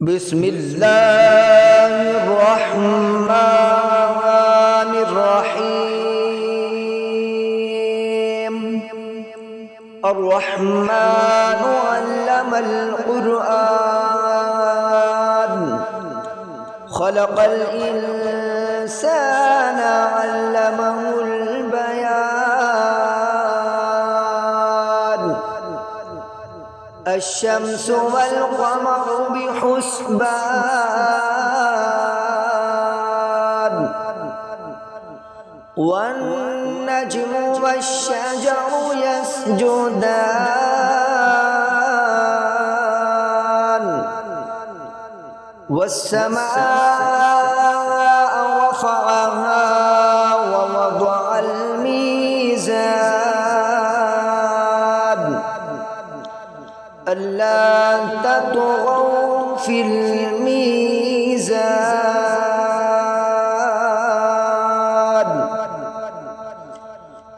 بسم الله الرحمن الرحيم. الرحمن علم القرآن، خلق الإنسان علمه البيان. الشمس والقمر بحسبان، والنجم والشجر يسجدان. والسماء رفعها ووضع الميزان، ألا تطغوا في الميزان.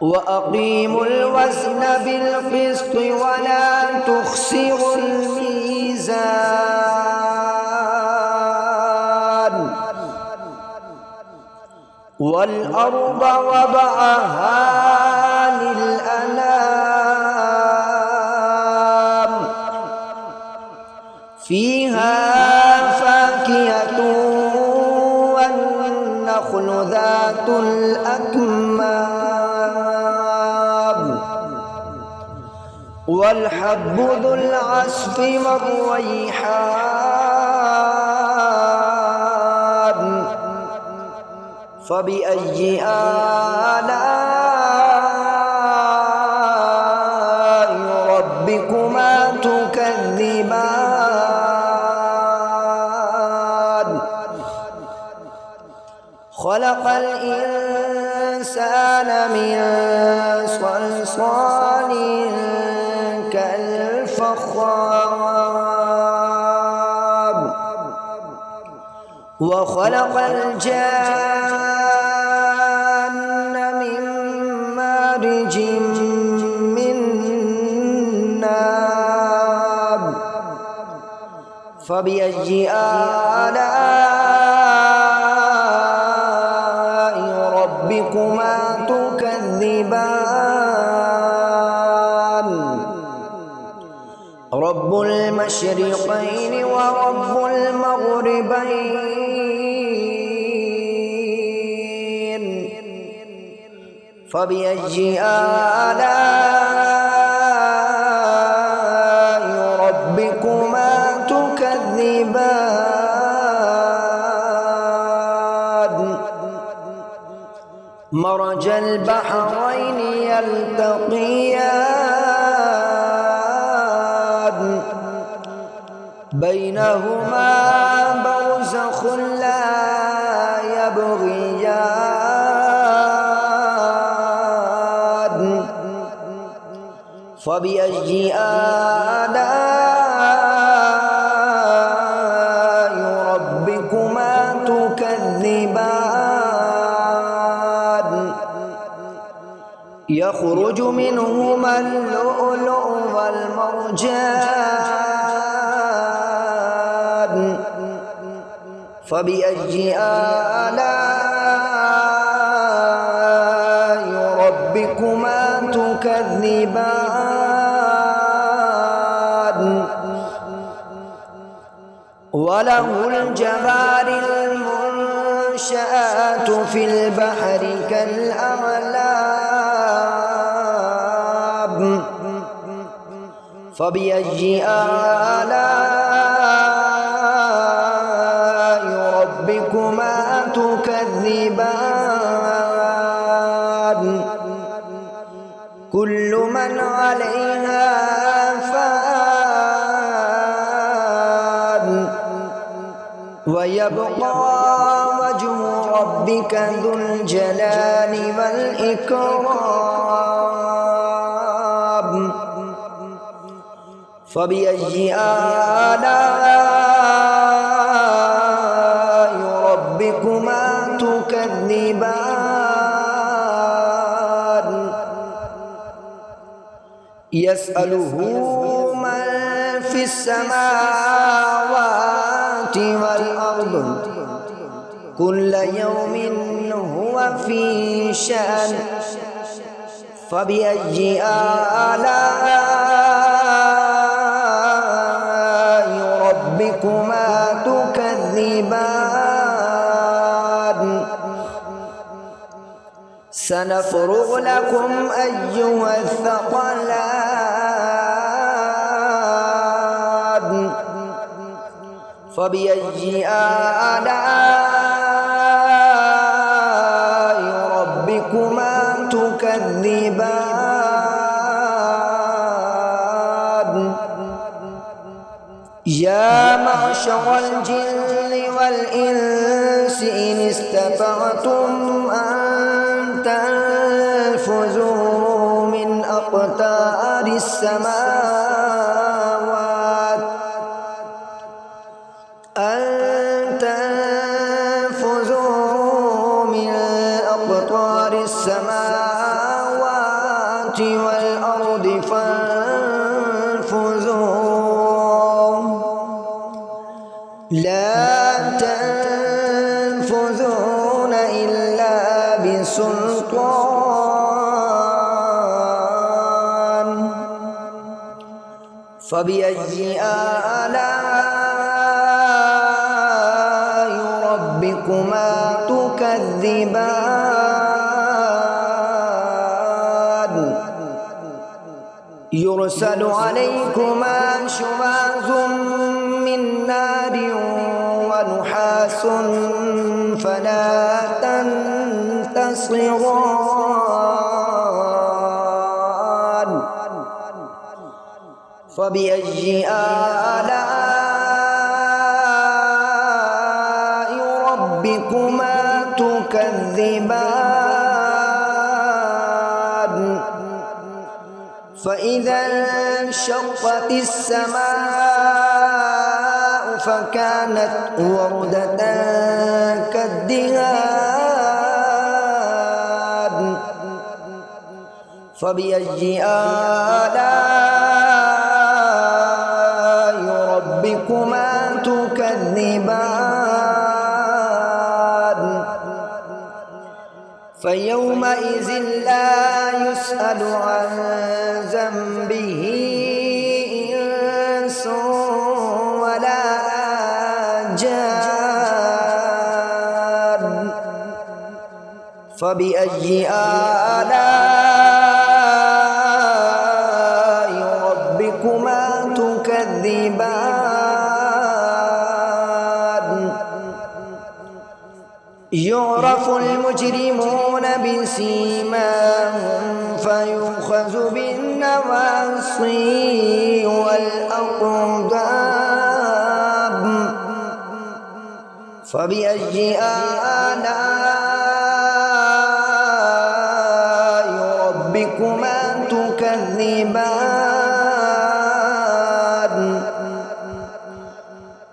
وأقيموا الوزن بالقسط ولا تخسروا الميزان. والأرض وضعها للأنام، فيها فاكهة والنخل ذات الأكمام، والحب ذو العصف والريحان. فبأي آلاء ربكما تكذبان؟ خلق الإنسان من صلصال كالفخار، وخلق الجان من مارج من نار. فبأي آلاء ربكما تكذبان؟ رب المشرقين ورب المغربين. فبأي آلاء ربكما تكذبان؟ مرج البحرين يلتقيان، بينهما برزخ لا يبغيان. فبأي آلاء ربكما تكذبان؟ يخرج منهما اللؤلؤ والمرجان. فبأي آلاء ربكما تكذبان؟ وله الجوار المنشآت في البحر كالأعلام. فبأي آلاء ربكما تكذبان؟ كل من عليها فان، ويبقى وجه ربك ذو الجلال والإكرام. فبأي آلاء ربكما تكذبان؟ يسأله من في السماوات والأرض كل يوم هو في شأن فبأي آلاء ربكما تكذبان سنفرغ لكم أيها الثقلان فبأي آلاء ربكما تكذبان يا معشر الجن والإنس إن استطعتم أن تنفذوا من أقطار السماوات والأرض فانفذوا لا تنفذون إلا بسلطان فبأي آلاء ربكما تكذبان يرسل عليكما شواظ من نار ونحاس فلا تنتصران فبأي آلاء ربكما تكذبان فإذا انشقت السماء فكانت وردة كالدهان فبأي آلاء ربكما تكذبان فيومئذ لا يسأل عن ذنبه إنس ولا جان فبأي آلاء ربكما تكذبان يعرف المجرمون بسيماهم فيؤخذ بالنواصي والأقدام فبأي آلاء ربكما تكذبان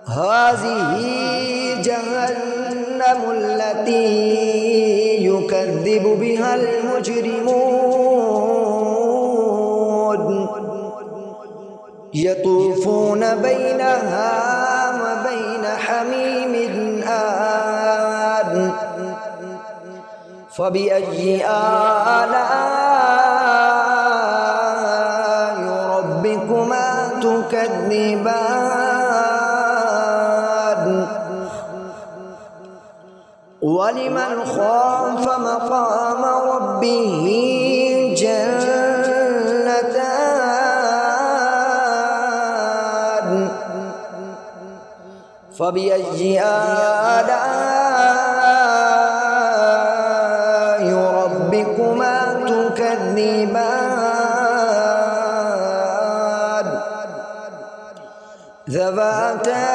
هذه جهنم التي يكذب بها المجرمون يطوفون بينها وبين حميم آن فبأي آلاء ربكما تكذبان ولمن خاف مقام ربه جنتان فبأي آلاء ربكما تكذبان ذواتا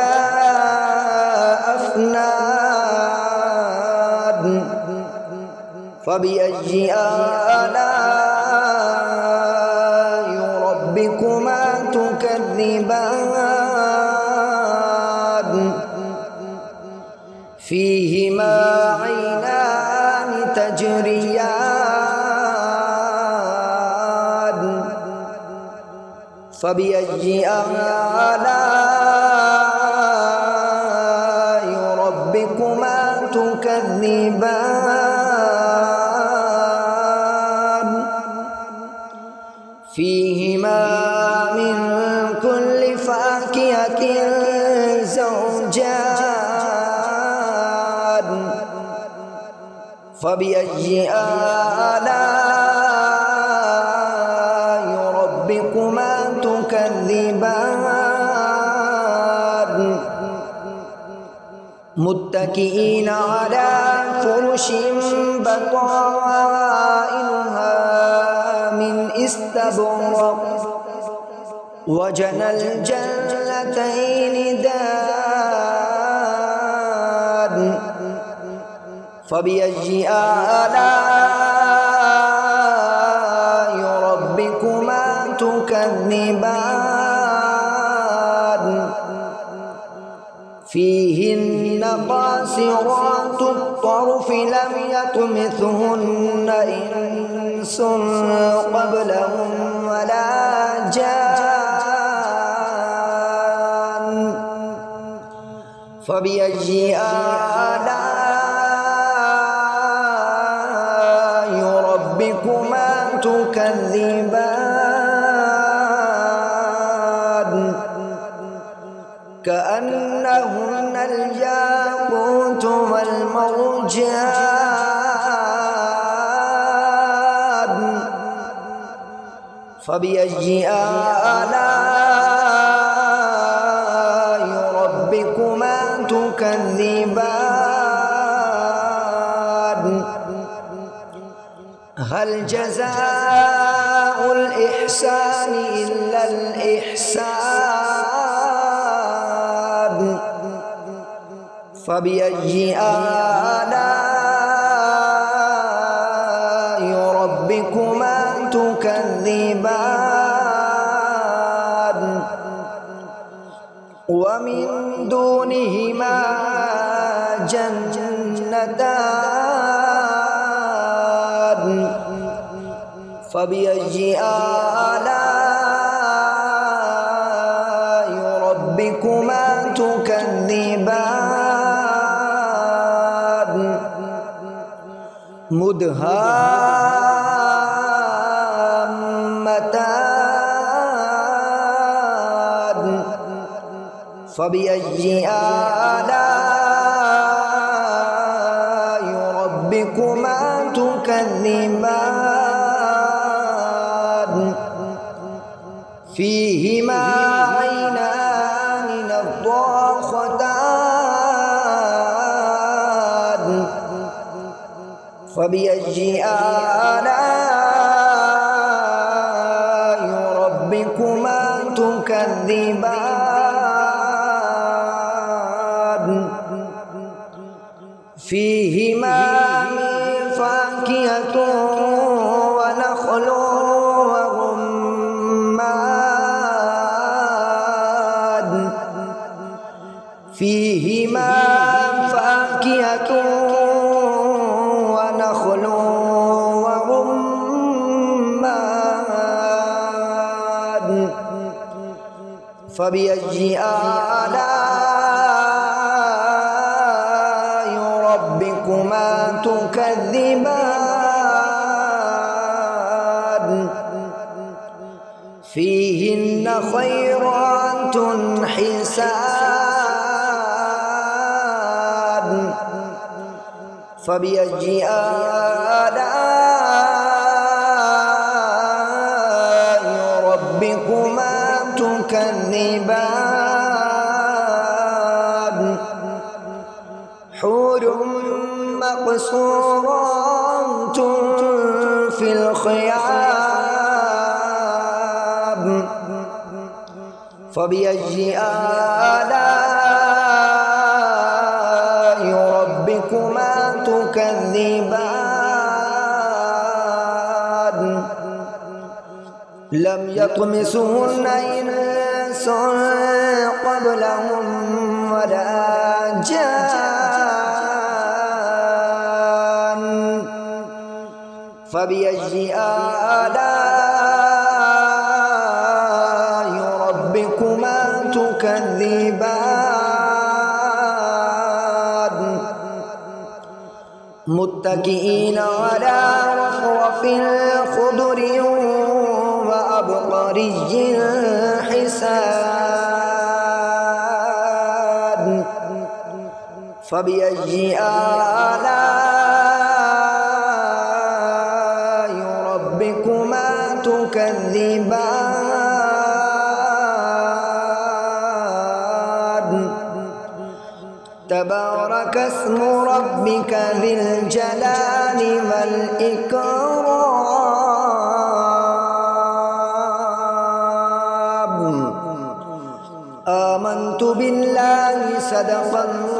أفنان فبأي آلاء ربكما تكذبان فيهما عينان تجريان فبأي آلاء تكذبان فيهما من كل فاكهة زوجان فبأي آلاء ربكما تكذبان متكئين على فرش بطائنها من استبرق وجنى الجنتين دان فبأي آلاء ربكما تكذبان فيهن قاصرات الطرف لم يطمثهن إنس قبلهم ولا جان فبأي آلاء ربكما تكذبان كأنهن الياقوت والمرجان فبأي آلاء ربكما تكذبان هل جزاء الإحسان إلا الإحسان فبأي آلاء ربكما تكذبان ومن دونهما جنتان فبأي آلاء ربكما تكذبان مدهامتان فبأي آلاء ربكما تكذبان فيهما عينان نضاختان فبأي آلاء ربكما تكذبان فيهما من فاكهة ونخل ورمان فيهما فاكهة ونخل ورمان فبأي آلاء ربكما تكذبان فيهن خيرات حسان فبأي آلاء ربكما تكذبان حور مقصورات في الخيام فبأي آلاء ربكما تكذبان لم يطمسهن إنس قبلهم ولا جان فبأي آلاء ربكما تكذبان متكئين على رفرف خضر وعبقري حسان فبأي آلاء ربكما تكذبان تبارك اسم ربك ذي الجلال والإكرام آمنت بالله صدق الله